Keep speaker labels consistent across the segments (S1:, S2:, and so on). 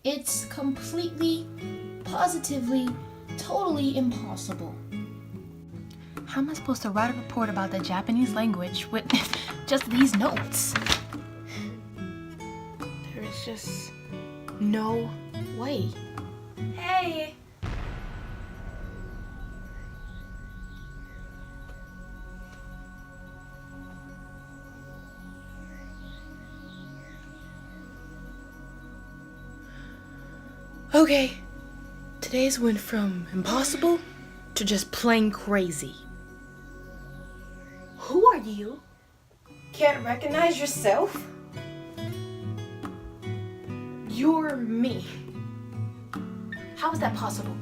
S1: It's completely, positively, totally impossible.
S2: How am I supposed to write a report about the Japanese language with just these notes?
S3: There is just no way.
S2: Hey!
S3: Okay, today's went from impossible to just plain crazy.
S2: Who are you?
S3: Can't recognize yourself? You're me.
S2: How is that possible?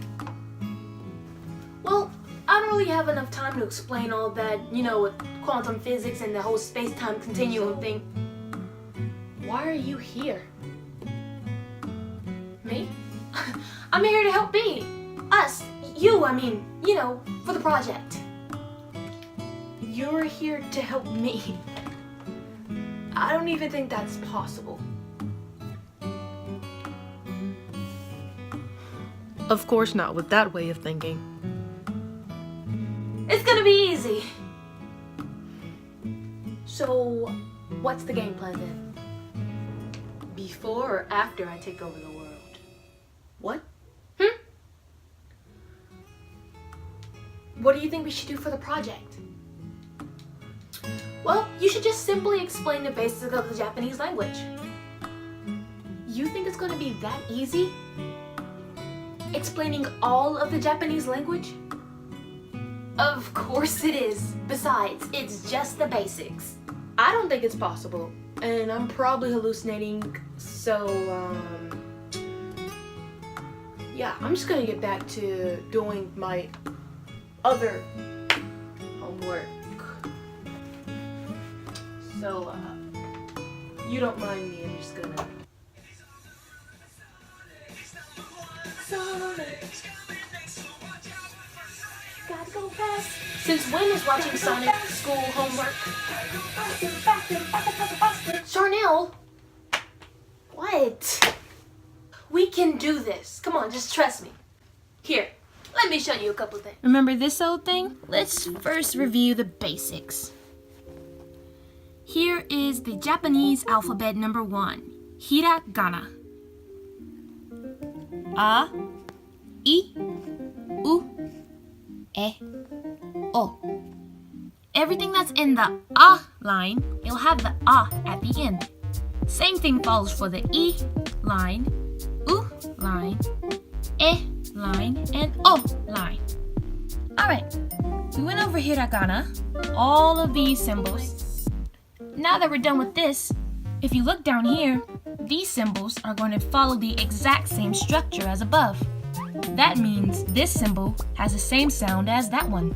S2: Well, I don't really have enough time to explain all that, with quantum physics and the whole space-time continuum thing.
S3: Why are you here?
S2: Me? I'm here to help me. Us. You, for the project.
S3: You're here to help me. I don't even think that's possible. Of course not with that way of thinking.
S2: It's gonna be easy. So, what's the game plan then? Before or after I take over the world?
S3: What?
S2: What do you think we should do for the project? Well, you should just simply explain the basics of the Japanese language. You think it's going to be that easy? Explaining all of the Japanese language? Of course it is. Besides, it's just the basics.
S3: I don't think it's possible. And I'm probably hallucinating, so, yeah, I'm just gonna get back to doing my other homework. So, you don't mind me, I'm just gonna...
S2: Gotta go fast. Since when is watching Sonic school homework? Charnell! What? We can do this. Come on, just trust me. Here, let me show you a couple things. Remember this old thing? Let's first review the basics. Here is the Japanese alphabet number 1, hiragana. A, I, U, E, O. Everything that's in the A line, it'll have the A at the end. Same thing follows for the I line, U line, E line, and O line. Alright, we went over hiragana, all of these symbols. Now that we're done with this, if you look down here, these symbols are going to follow the exact same structure as above. That means this symbol has the same sound as that one.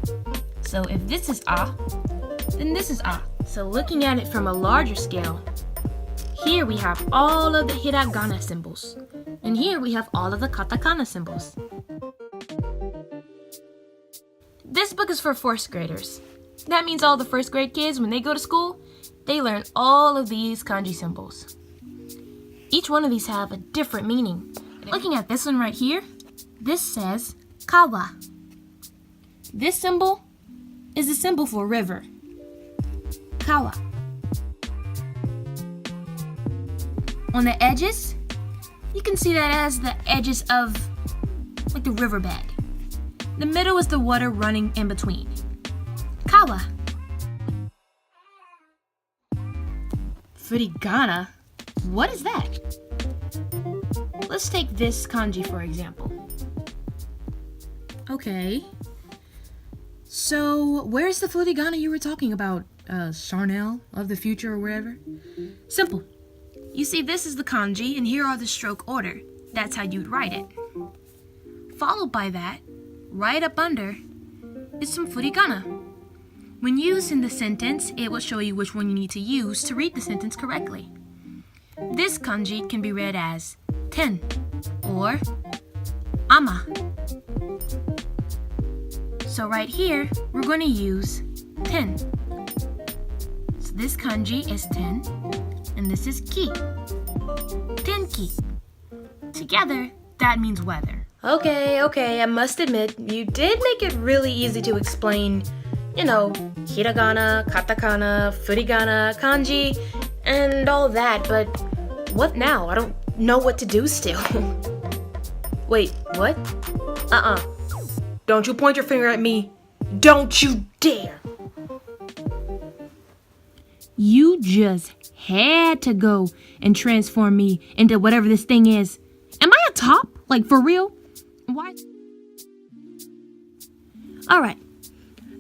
S2: So if this is A, then this is A. So looking at it from a larger scale, here we have all of the hiragana symbols. And here we have all of the katakana symbols. This book is for 4th graders. That means all the 1st grade kids, when they go to school, they learn all of these kanji symbols. Each one of these have a different meaning. Looking at this one right here, this says kawa. This symbol is the symbol for river. Kawa. On the edges, you can see that as the edges of like the riverbed. The middle is the water running in between. Kawa. Furigana? What is that? Let's take this kanji for example. Okay. So, where's the furigana you were talking about? Charnell of the future or wherever? Simple. You see, this is the kanji, and here are the stroke order. That's how you'd write it. Followed by that, right up under, is some furigana. When used in the sentence, it will show you which one you need to use to read the sentence correctly. This kanji can be read as ten or ama. So right here, we're going to use 10. So this kanji is 10, and this is ki. Tenki. Together, that means weather.
S4: Okay, I must admit, you did make it really easy to explain, hiragana, katakana, furigana, kanji, and all that, but what now? I don't know what to do still. Wait, what? Don't you point your finger at me. Don't you dare!
S2: You just had to go and transform me into whatever this thing is. Am I a top? Like, for real? Why? Alright.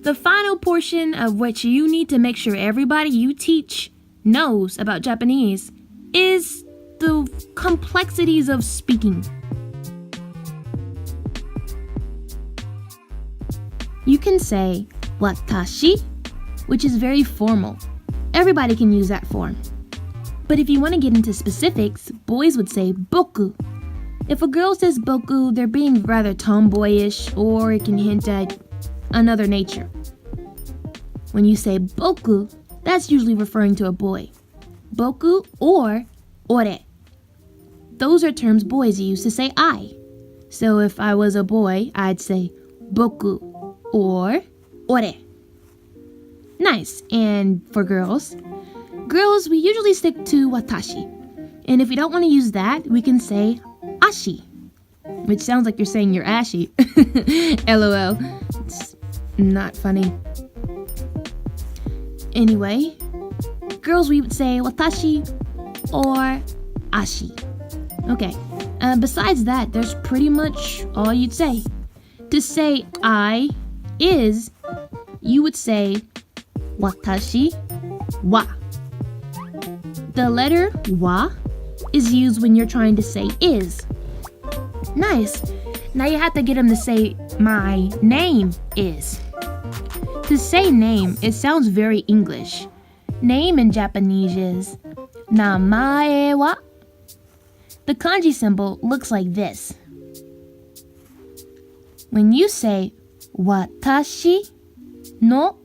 S2: The final portion of which you need to make sure everybody you teach knows about Japanese is the complexities of speaking. You can say watashi, which is very formal. Everybody can use that form. But if you want to get into specifics, boys would say boku. If a girl says boku, they're being rather tomboyish, or it can hint at another nature. When you say boku, that's usually referring to a boy. Boku or ore. Those are terms boys use to say I. So if I was a boy, I'd say boku or ore. Nice. And for girls, we usually stick to watashi. And if we don't want to use that, we can say ashi, which sounds like you're saying you're ashy. LOL. It's not funny. Anyway, girls, we would say watashi or ashi. Okay. Besides that, there's pretty much all you'd say. To say I is, you would say watashi wa. The letter wa is used when you're trying to say is. Nice. Now you have to get them to say my name is. To say name, it sounds very English. Name in Japanese is namae wa. The kanji symbol looks like this. When you say watashi no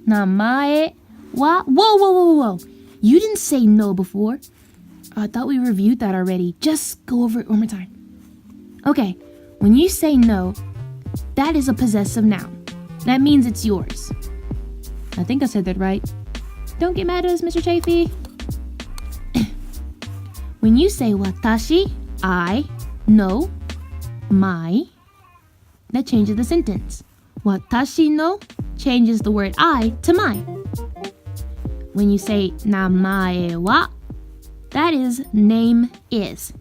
S2: namae wa. Whoa. You didn't say no before. I thought we reviewed that already. Just go over it one more time. Okay, when you say no, that is a possessive noun. That means it's yours. I think I said that right. Don't get mad at us, Mr.Chaffee. When you say watashi, I, no, my, that changes the sentence. Watashi no changes the word I to my. When you say namae wa, that is name is.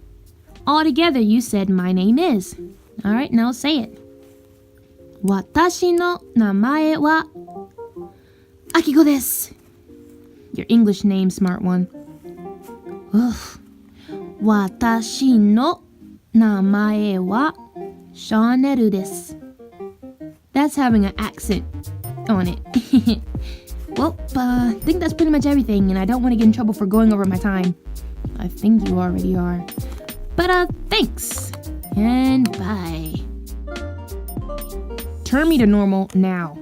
S2: Altogether, you said my name is. All right, now say it. Watashi no namae wa Akiko desu. Your English name, smart one. Ugh. Watashi no namae wa Charnell desu. That's having an accent on it. Well, I think that's pretty much everything, and I don't want to get in trouble for going over my time. I think you already are. But, thanks. And bye. Turn me to normal now.